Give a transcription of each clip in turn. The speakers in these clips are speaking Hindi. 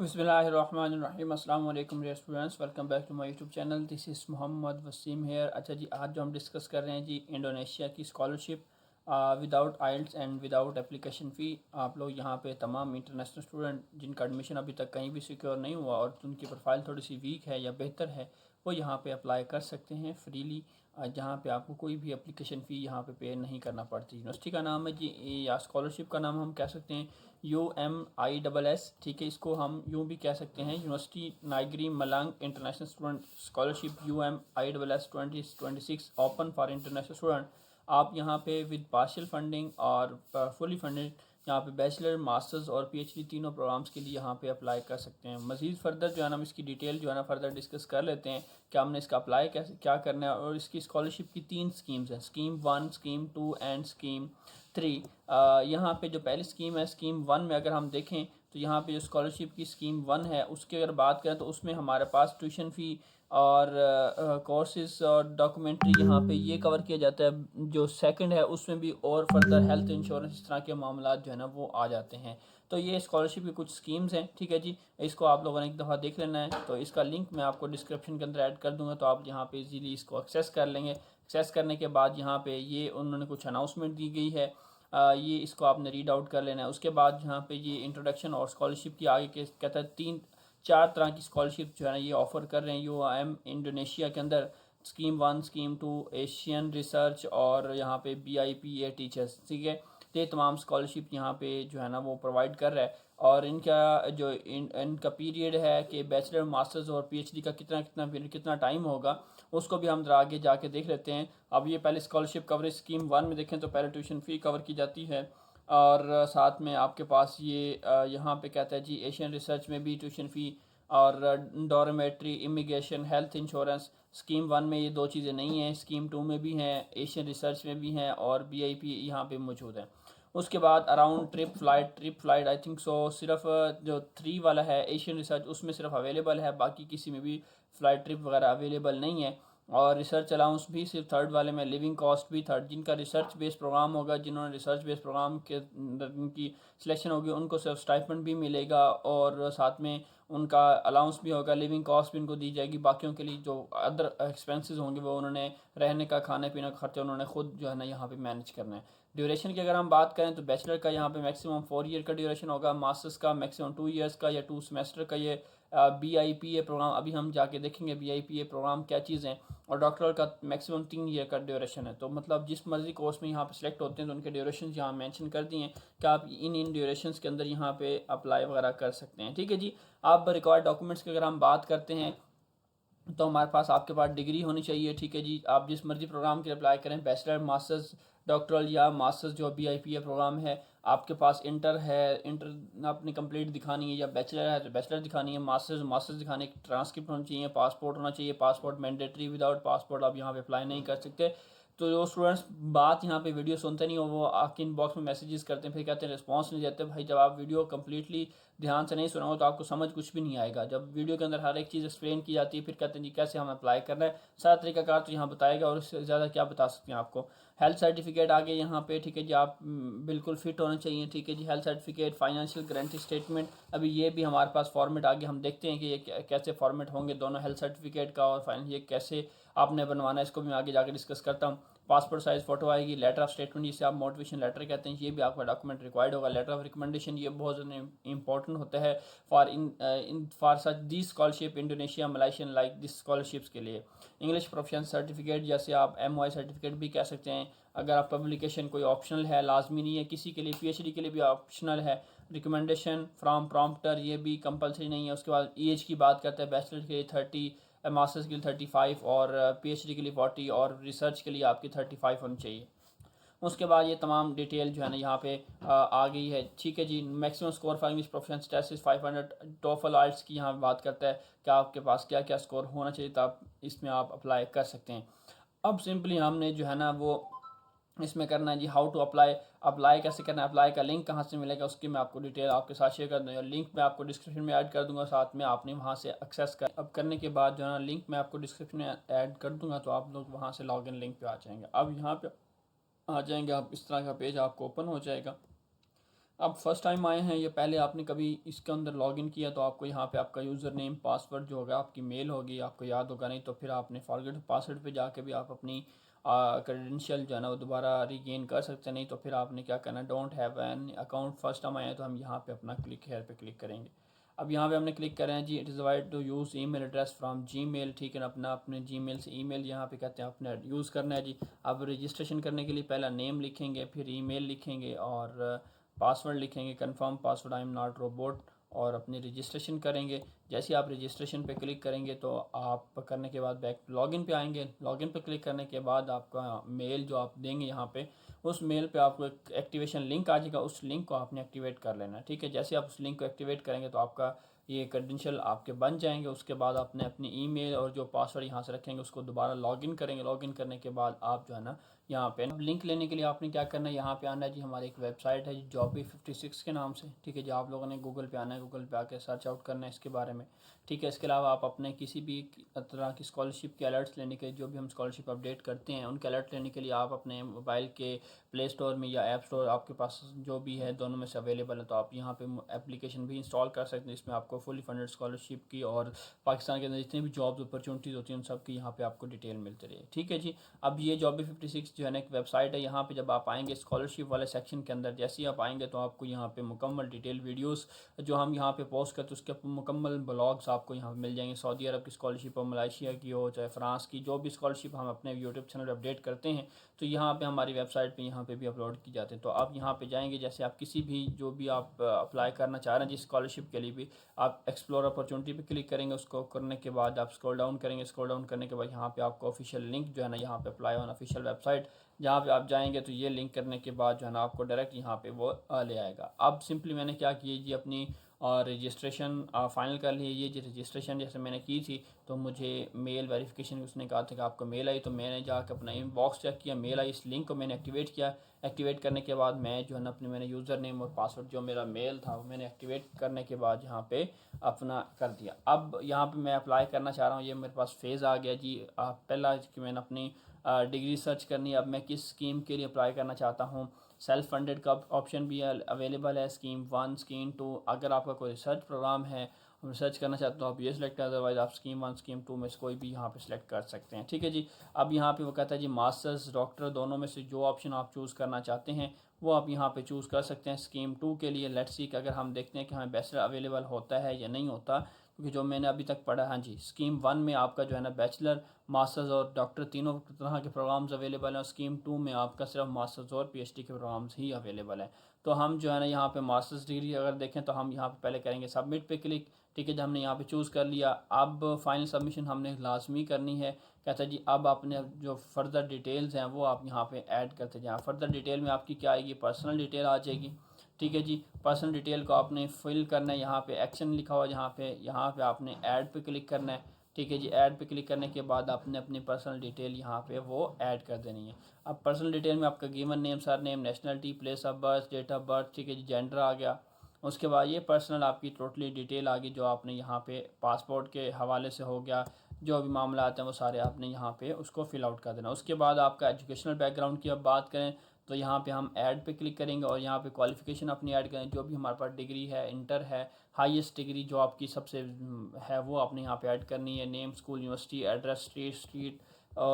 बिस्मिल्लाहिर्रहमानिर्रहीम। अस्सलाम वालेकुम dear students, welcome back to my YouTube channel. This is Mohammad Wasim here. अच्छा जी, आज जो हम डिस्कस कर रहे हैं जी इंडोनेशिया की scholarship without IELTS and without application fee. आप लोग यहाँ पे तमाम इंटरनेशनल स्टूडेंट जिनका एडमिशन अभी तक कहीं भी सिक्योर नहीं हुआ और जिनकी प्रोफाइल थोड़ी सी वीक है या बेहतर है, वो यहाँ पे अप्लाई कर सकते हैं फ्रीली, जहाँ पे आपको कोई भी एप्लीकेशन फ़ी यहाँ पे नहीं करना पड़ती। यूनिवर्सिटी का नाम है जी, या स्कॉलरशिप का नाम हम कह सकते हैं UMISS। ठीक है, इसको हम यूँ भी कह सकते हैं university Negeri Malang international student scholarship UMISS 2026 open for international student. आप यहाँ पे विद पार्शियल फंडिंग और फुली फंडेड यहाँ पे बैचलर, मास्टर्स और PhD तीनों प्रोग्राम्स के लिए यहाँ पे अप्लाई कर सकते हैं। मज़ीद फर्दर जो है ना हम इसकी डिटेल जो है ना फर्दर डिस्कस कर लेते हैं कि हमने इसका अप्लाई कैसे क्या करना है। और इसकी स्कॉलरशिप की 3 स्कीम्स हैं, स्कीम 1, स्कीम 2 एंड स्कीम 3। यहाँ पे जो पहली स्कीम है, स्कीम 1 में अगर हम देखें तो यहाँ पे जो स्कॉलरशिप की स्कीम 1 है उसकी अगर बात करें तो उसमें हमारे पास ट्यूशन फ़ी और कोर्सेज और डॉक्यूमेंट्री यहाँ पे ये कवर किया जाता है। जो सेकंड है उसमें भी और फर्दर हेल्थ इंश्योरेंस इस तरह के मामला जो है ना वो आ जाते हैं। तो ये स्कॉलरशिप की कुछ स्कीम्स हैं, ठीक है जी। इसको आप लोगों ने एक दफ़ा देख लेना है, तो इसका लिंक मैं आपको डिस्क्रिप्शन के अंदर ऐड कर दूंगा, तो आप यहाँ पे इजीली इसको एक्सेस कर लेंगे। एक्सेस करने के बाद यहाँ पे ये उन्होंने कुछ अनाउंसमेंट दी गई है, ये इसको आपने रीड आउट कर लेना है। उसके बाद यहाँ पे ये इंट्रोडक्शन और स्कॉलरशिप की आगे के कहता है 3-4 तरह की स्कॉलरशिप जो है ना ये ऑफ़र कर रहे हैं UIM इंडोनेशिया के अंदर। स्कीम 1, स्कीम 2 एशियन रिसर्च और यहाँ पे BIPA टीचर्स, ठीक है। तो ये तमाम स्कॉलरशिप यहाँ पे जो है ना वो प्रोवाइड कर रहा है। और इनका जो इनका पीरियड है कि बैचलर, मास्टर्स और PhD का कितना कितना पीरियड, कितना टाइम होगा, उसको भी हम आगे जाके देख लेते हैं। अब ये पहले स्कॉलरशिप कवरेज स्कीम 1 में देखें तो पहले ट्यूशन फ़ी कवर की जाती है, और साथ में आपके पास ये यहाँ पे कहता है जी एशियन रिसर्च में भी ट्यूशन फ़ी और dormitory, immigration, health insurance. Scheme 1 में ये दो चीज़ें नहीं हैं, स्कीम 2 में भी हैं, एशियन रिसर्च में भी हैं और BIP यहाँ पे मौजूद है। उसके बाद around trip flight I think so सिर्फ जो 3 वाला है एशियन रिसर्च उसमें सिर्फ अवेलेबल है, बाकी किसी में भी फ़्लाइट ट्रिप वगैरह अवेलेबल नहीं है। और रिसर्च अलाउंस भी सिर्फ थर्ड वाले में, लिविंग कॉस्ट भी थर्ड। जिनका रिसर्च बेस्ड प्रोग्राम होगा, जिन्होंने रिसर्च बेस्ड प्रोग्राम के की सिलेक्शन होगी, उनको सिर्फ स्टाइपेंड भी मिलेगा और साथ में उनका अलाउंस भी होगा, लिविंग कॉस्ट भी उनको दी जाएगी। बाकियों के लिए जो अदर एक्सपेंसेस होंगे वो उन्होंने रहने का, खाने पीने का खर्चा उन्होंने खुद जो है ना यहाँ पे मैनेज करना है। ड्यूरेशन की अगर हम बात करें तो बैचलर का यहाँ पे मैक्सिमम 4 ईयर का ड्यूरेशन होगा, मास्टर्स का मैक्सिमम 2 ईयर्स का या 2 सेमेस्टर का ये BIPA प्रोग्राम, अभी हम जाके देखेंगे BIPA प्रोग्राम क्या चीज़ है। और डॉक्टरल का मैक्सिमम 3 ईयर का ड्यूरेशन है। तो मतलब जिस मर्जी कोर्स में यहाँ पे सिलेक्ट होते हैं तो उनके ड्यूरेशन यहाँ मेंशन कर दिए हैं कि आप इन ड्यूरेशंस के अंदर यहाँ पे अप्लाई वगैरह कर सकते हैं, ठीक है जी। आप रिक्वायर्ड डॉक्यूमेंट्स की अगर हम बात करते हैं तो हमारे पास आपके पास डिग्री होनी चाहिए, ठीक है जी। आप जिस मर्जी प्रोग्राम के लिए अप्लाई करें, बैचलर, मास्टर्स, डॉक्टरल या मास्टर्स जो BIPA प्रोग्राम है, आपके पास इंटर है, इंटर आपने कंप्लीट दिखानी है, या बैचलर है तो बैचलर दिखानी है, मास्टर्स दिखाने की, ट्रांसक्रिप्ट होनी चाहिए, पासपोर्ट होना चाहिए, पासपोर्ट मैंडेटरी, विदाउट पासपोर्ट आप यहाँ पे अप्लाई नहीं कर सकते। तो जो स्टूडेंट्स बात यहाँ पे वीडियो सुनते नहीं हो, वो आपके इनबॉक्स में मैसेजेस करते हैं, फिर कहते हैं रिस्पांस नहीं देते। भाई जब आप वीडियो कम्प्लीटली ध्यान से नहीं सुनाओ तो आपको समझ कुछ भी नहीं आएगा। जब वीडियो के अंदर हर एक चीज़ एक्सप्लेन की जाती है, फिर कहते हैं जी कैसे हमें अप्लाई करना है, सारा तरीकाकार तो यहाँ बताएगा और इससे ज़्यादा क्या बता सकते हैं आपको। हेल्थ सर्टिफिकेट आगे यहाँ पे, ठीक है जी। आप बिल्कुल फिट होने चाहिए, ठीक है जी। Health certificate, financial guarantee statement, अभी ये भी हमारे पास फॉर्मेट आगे हम देखते हैं कि ये कैसे फॉर्मेट होंगे दोनों, हेल्थ सर्टिफिकेट का और फाइनेंस, ये कैसे आपने बनवाना है, इसको भी मैं आगे जाकर डिस्कस करता हूँ। पासपोर्ट साइज़ फ़ोटो आएगी, लेटर ऑफ स्टेटमेंट जिसे आप मोटिवेशन लेटर कहते हैं, ये भी आपका डॉक्यूमेंट रिक्वायर्ड होगा। लेटर ऑफ रिकमेंडेशन, ये बहुत ज़्यादा इंपॉर्टेंट होता है for such the scholarship Indonesia Malaysian like this scholarships के लिए। इंग्लिश प्रोफिशिएंसी सर्टिफिकेट, जैसे आप MY सर्टिफिकेट भी कह सकते हैं। अगर आप पब्लिकेशन कोई ऑप्शनल है, लाजमी नहीं है किसी के लिए, PhD के लिए भी ऑप्शनल है। रिकमेंडेशन फ्रॉम प्रॉम्प्टर, ये भी कंपलसरी नहीं है। उसके बाद एज की बात करते हैं, बैचलर के लिए 30, मास्टर्स के लिए 35 और PhD के लिए 40 और रिसर्च के लिए आपकी 35 होनी चाहिए। उसके बाद ये तमाम डिटेल जो है ना यहाँ पे आ गई है, ठीक है जी। Maximum score for English proficiency test is 500। TOEFL IELTS की यहाँ बात करता है कि आपके पास क्या क्या स्कोर होना चाहिए, तो आप इसमें आप अप्लाई कर सकते हैं। अब सिंपली हमने जो है ना वो इसमें करना है जी हाउ टू अप्लाई। अप्लाई कैसे करना है, अप्लाई का लिंक कहाँ से मिलेगा, उसकी मैं आपको डिटेल आपके साथ शेयर कर दूँगा। लिंक मैं आपको डिस्क्रिप्शन में ऐड कर दूँगा, साथ में आपने वहाँ से एक्सेस कर, अब करने के बाद जो है ना लिंक मैं आपको डिस्क्रिप्शन में ऐड कर दूँगा, तो आप लोग वहाँ से लॉगिन लिंक पे आ जाएंगे। अब यहाँ पे आ जाएंगे आप, इस तरह का पेज आपको ओपन हो जाएगा। आप फर्स्ट टाइम आए हैं या पहले आपने कभी इसके अंदर लॉगिन किया, तो आपको यहाँ पे आपका यूज़र नेम पासवर्ड जो होगा आपकी मेल होगी, आपको याद होगा, नहीं तो फिर आपने फॉरगेट पासवर्ड पे जाके भी आप अपनी क्रेडेंशियल जो है ना वो दोबारा रिगेन कर सकते हैं। नहीं तो फिर आपने क्या करना, don't have an account first time आए हैं तो हम यहाँ पे अपना क्लिक हेयर पे क्लिक करेंगे। अब यहाँ पे हमने क्लिक करें हैं जी, it is wide to use email address from Gmail, ठीक है, अपना अपने जीमेल से ईमेल यहाँ पे कहते हैं अपने यूज़ करना है जी। अब रजिस्ट्रेशन करने के लिए पहला नेम लिखेंगे, फिर ईमेल लिखेंगे और पासवर्ड लिखेंगे, confirm password I am not robot, और अपनी रजिस्ट्रेशन करेंगे। जैसे आप रजिस्ट्रेशन पे क्लिक करेंगे तो आप करने के बाद बैक लॉगिन पे आएंगे। लॉगिन पे क्लिक करने के बाद आपका मेल जो आप देंगे यहाँ पे, उस मेल पे आपको एक एक्टिवेशन लिंक आ जाएगा, उस लिंक को आपने एक्टिवेट कर लेना है, ठीक है। जैसे आप उस लिंक को एक्टिवेट करेंगे तो आपका ये क्रेडेंशियल आपके बन जाएंगे। उसके बाद आपने अपनी ईमेल और जो पासवर्ड यहाँ से रखेंगे उसको दोबारा लॉगिन करेंगे। लॉगिन करने के बाद आप जो है ना यहाँ पे लिंक लेने के लिए आपने क्या करना है, यहाँ पे आना है जी, हमारी एक वेबसाइट है जी Jobby56 के नाम से, ठीक है जी। आप लोगों ने गूगल पे आना है, गूगल पे आके सर्च आउट करना है इसके बारे में, ठीक है। इसके अलावा आप अपने किसी भी तरह की स्कॉलरशिप के अलर्ट्स लेने के लिए, जो भी हम स्कॉलरशिप अपडेट करते हैं उनके अलर्ट लेने के लिए आप अपने मोबाइल के प्ले स्टोर में या ऐप स्टोर आपके पास जो भी है दोनों में से अवेलेबल है, तो आप यहाँ पे एप्लीकेशन भी इंस्टॉल कर सकते हैं। इसमें आपको फुली फंडेड स्कॉलरशिप की और पाकिस्तान के अंदर जितनी भी जॉब्स अपॉर्चुनिटीज़ होती हैं उन सब की यहाँ पे आपको डिटेल मिलती रही, ठीक है जी। अब ये Jobby56 जो है ना एक वेबसाइट है। यहाँ पे जब आप आएंगे स्कॉलरशिप वाले सेक्शन के अंदर, जैसे ही आप आएंगे तो आपको यहाँ पे मुकम्मल डिटेल वीडियोस जो हम यहाँ पे पोस्ट करते हैं उसके मुकम्मल ब्लॉग्स आपको यहाँ पे मिल जाएंगे। सऊदी अरब की स्कॉलरशिप हो, मलेशिया की हो, चाहे फ्रांस की, जो भी स्कॉलरशिप हम अपने यूट्यूब चैनल पर अपडेट करते हैं तो यहाँ पे हमारी वेबसाइट पे यहाँ पे भी अपलोड की जाते हैं। तो आप यहाँ पे जाएंगे, जैसे आप किसी भी जो भी आप अप्लाई करना चाह रहे हैं जिस स्कॉलरशिप के लिए भी, आप एक्सप्लोर अपॉर्चुनिटी पे क्लिक करेंगे। उसको करने के बाद आप स्क्रॉल डाउन करेंगे। स्क्रॉल डाउन करने के बाद यहाँ पे आपको ऑफिशियल लिंक जो है ना, यहाँ पे अप्लाई ऑन ऑफिशियल वेबसाइट, जहाँ पे आप जाएंगे तो ये लिंक करने के बाद जो है ना आपको डायरेक्ट यहाँ पे वो ले आएगा। अब सिंपली मैंने क्या किया जी, अपनी रजिस्ट्रेशन फ़ाइनल कर लिए। ये जी रजिस्ट्रेशन जैसे मैंने की थी तो मुझे मेल वेरिफिकेशन उसने कहा था कि आपको मेल आई, तो मैंने जाकर अपना इनबॉक्स चेक किया, मेल आई, इस लिंक को मैंने एक्टिवेट किया। एक्टिवेट करने के बाद मैं जो है ना अपने मैंने यूज़र नेम और पासवर्ड जो मेरा मेल था वो मैंने एक्टिवेट करने के बाद यहाँ पे अपना कर दिया। अब यहाँ पे मैं अप्लाई करना चाह रहा हूँ, ये मेरे पास फेज़ आ गया जी। पहला कि मैंने अपनी डिग्री सर्च करनी है। अब मैं किस स्कीम के लिए अप्लाई करना चाहता हूँ, सेल्फ फंडेड का ऑप्शन भी अवेलेबल है, स्कीम 1, स्कीम 2। अगर आपका कोई रिसर्च प्रोग्राम है, रिसर्च करना चाहते हो तो आप ये सिलेक्ट करें, अदरवाइज आप स्कीम 1, स्कीम 2 में से कोई भी यहाँ पे सिलेक्ट कर सकते हैं, ठीक है जी। अब यहाँ पे वो कहता है जी मास्टर्स, डॉक्टर, दोनों में से जो ऑप्शन आप चूज़ करना चाहते हैं वो आप यहाँ पे चूज़ कर सकते हैं। स्कीम 2 के लिए लेट्स सी अगर हम देखते हैं कि हमें बैचलर अवेलेबल होता है या नहीं होता, क्योंकि जो मैंने अभी तक पढ़ा, हाँ जी, स्कीम 1 में आपका जो है ना बैचलर, मास्टर्स और डॉक्टर तीनों तरह के प्रोग्राम्स अवेलेबल हैं, और स्कीम 2 में आपका सिर्फ मास्टर्स और पीएचडी के प्रोग्राम्स ही अवेलेबल हैं। तो हम जो है ना यहाँ पे मास्टर्स डिग्री अगर देखें तो हम यहाँ पे पहले करेंगे सबमिट पे क्लिक, ठीक है। जब हमने यहाँ पे चूज़ कर लिया, अब फाइनल सबमिशन हमने लाजमी करनी है। कहता है जी अब आपने जो फर्दर डिटेल्स हैं वो आप यहाँ पे ऐड करते जाएँ। फर्दर डिटेल में आपकी क्या आएगी, पर्सनल डिटेल आ जाएगी, ठीक है जी। पर्सनल डिटेल को आपने फिल करना है, यहाँ पे एक्शन लिखा हुआ है, यहाँ पे आपने ऐड पे क्लिक करना है, ठीक है जी। ऐड पे क्लिक करने के बाद आपने अपनी पर्सनल डिटेल यहाँ पे वो ऐड कर देनी है। अब पर्सनल डिटेल में आपका given name, surname, nationality, place of birth, date of birth, ठीक है जी, जेंडर आ गया। उसके बाद ये पर्सनल आपकी टोटली डिटेल आ गई जो आपने यहाँ पे पासपोर्ट के हवाले से हो गया, जो भी मामला आते हैं वो सारे आपने यहाँ पे उसको फिल आउट कर देना। उसके बाद आपका एजुकेशनल बैकग्राउंड की अब बात करें तो यहाँ पे हम ऐड पे क्लिक करेंगे और यहाँ पे क्वालिफ़िकेशन अपनी ऐड करें, जो भी हमारे पास डिग्री है, इंटर है, हाईएस्ट डिग्री जो आपकी सबसे है वो आपने यहाँ पे ऐड करनी है। Name, school, university, address, street,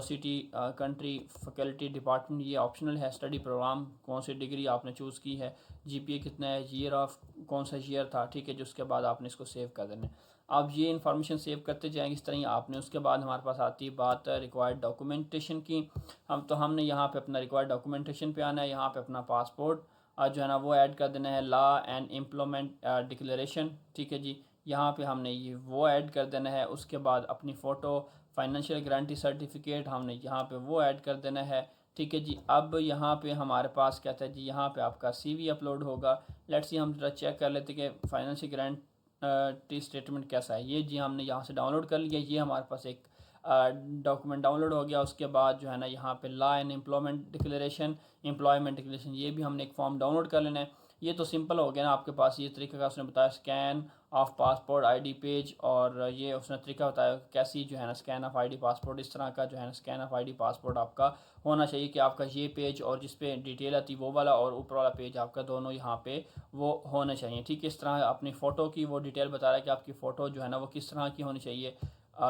city, country, faculty, department ये ऑप्शनल है। स्टडी प्रोग्राम, कौन सी डिग्री आपने चूज़ की है, जीपीए कितना है, ईयर ऑफ कौन सा ईयर था, ठीक है। जिसके बाद आपने इसको सेव कर देना है। आप ये इन्फॉर्मेशन सेव करते जाएंगे इस तरह ही आपने। उसके बाद हमारे पास आती है बात रिक्वायर्ड डॉक्यूमेंटेशन की। हमने यहाँ पे अपना रिक्वायर्ड डॉक्यूमेंटेशन पे आना है, यहाँ पे अपना पासपोर्ट जो है ना वो ऐड कर देना है। लॉ एंड एम्प्लॉयमेंट डिक्लेरेशन, ठीक है जी, यहाँ पे हमने ये वो ऐड कर देना है। उसके बाद अपनी फ़ोटो, फाइनेंशियल गारंटी सर्टिफिकेट हमने यहाँ पे वो ऐड कर देना है, ठीक है जी। अब यहाँ पे हमारे पास क्या था जी, यहाँ पे आपका सीवी अपलोड होगा। लेट्स सी हम जरा चेक कर लेते कि फाइनेंशियल गारंटी स्टेटमेंट कैसा है। ये जी हमने यहाँ से डाउनलोड कर लिया, ये हमारे पास एक डॉक्यूमेंट डाउनलोड हो गया। उसके बाद जो है ना यहाँ पे लॉ एंड एम्प्लॉयमेंट डिक्लेरेशन ये भी हमने एक फॉर्म डाउनलोड कर लेना है। ये तो सिंपल हो गया ना, आपके पास ये तरीका का उसने बताया, scan of passport ID page, और ये उसने तरीका बताया कैसी जो है ना स्कैन ऑफ आईडी पासपोर्ट, इस तरह का जो है ना स्कैन ऑफ आईडी पासपोर्ट आपका होना चाहिए कि आपका ये पेज और जिस पे डिटेल आती वो वाला और ऊपर वाला पेज आपका दोनों यहाँ पे वो होने चाहिए। ठीक है, इस तरह अपनी फ़ोटो की वो डिटेल बता रहा है कि आपकी फ़ोटो जो है ना वो किस तरह की होनी चाहिए।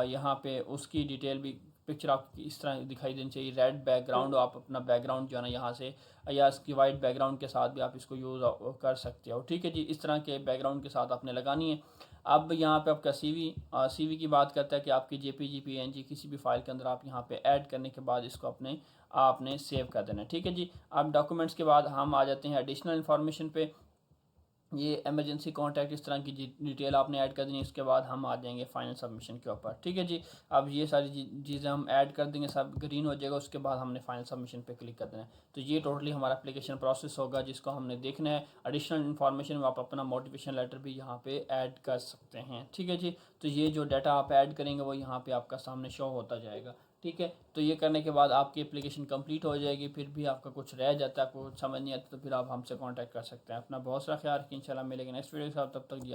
यहाँ पे उसकी डिटेल भी, पिक्चर आपकी इस तरह दिखाई देनी चाहिए, रेड बैकग्राउंड, आप अपना बैकग्राउंड जो है ना यहाँ से या इसकी वाइट बैकग्राउंड के साथ भी आप इसको यूज़ कर सकते हो। ठीक है जी, इस तरह के बैकग्राउंड के साथ आपने लगानी है। अब यहाँ पे आपका सीवी की बात करता है कि आपकी जेपीजी पीएनजी किसी भी फाइल के अंदर आप यहाँ पे ऐड करने के बाद इसको आपने सेव कर देना है। ठीक है जी, अब डॉक्यूमेंट्स के बाद हम आ जाते हैं एडिशनल इन्फॉर्मेशन पे। ये इमरजेंसी कॉन्टैक्ट, इस तरह की डिटेल आपने ऐड कर देनी है। इसके बाद हम आ जाएंगे फाइनल सबमिशन के ऊपर। ठीक है जी, अब ये सारी चीज़ें हम ऐड कर देंगे, सब ग्रीन हो जाएगा, उसके बाद हमने फाइनल सबमिशन पे क्लिक कर देना है। तो ये टोटली हमारा एप्लीकेशन प्रोसेस होगा जिसको हमने देखना है। एडिशनल इन्फॉर्मेशन में आप अपना मोटिवेशन लेटर भी यहाँ पे ऐड कर सकते हैं। ठीक है जी, तो ये जो डाटा आप ऐड करेंगे वो यहाँ पे आपका सामने शो होता जाएगा। ठीक है, तो ये करने के बाद आपकी एप्लीकेशन कंप्लीट हो जाएगी। फिर भी आपका कुछ रह जाता है, आपको कुछ समझ नहीं आता, तो फिर आप हमसे कांटेक्ट कर सकते हैं। अपना बहुत सारा ख्याल रखिए, इंशाल्लाह मिलेंगे नेक्स्ट वीडियो के साथ, तब तक जी।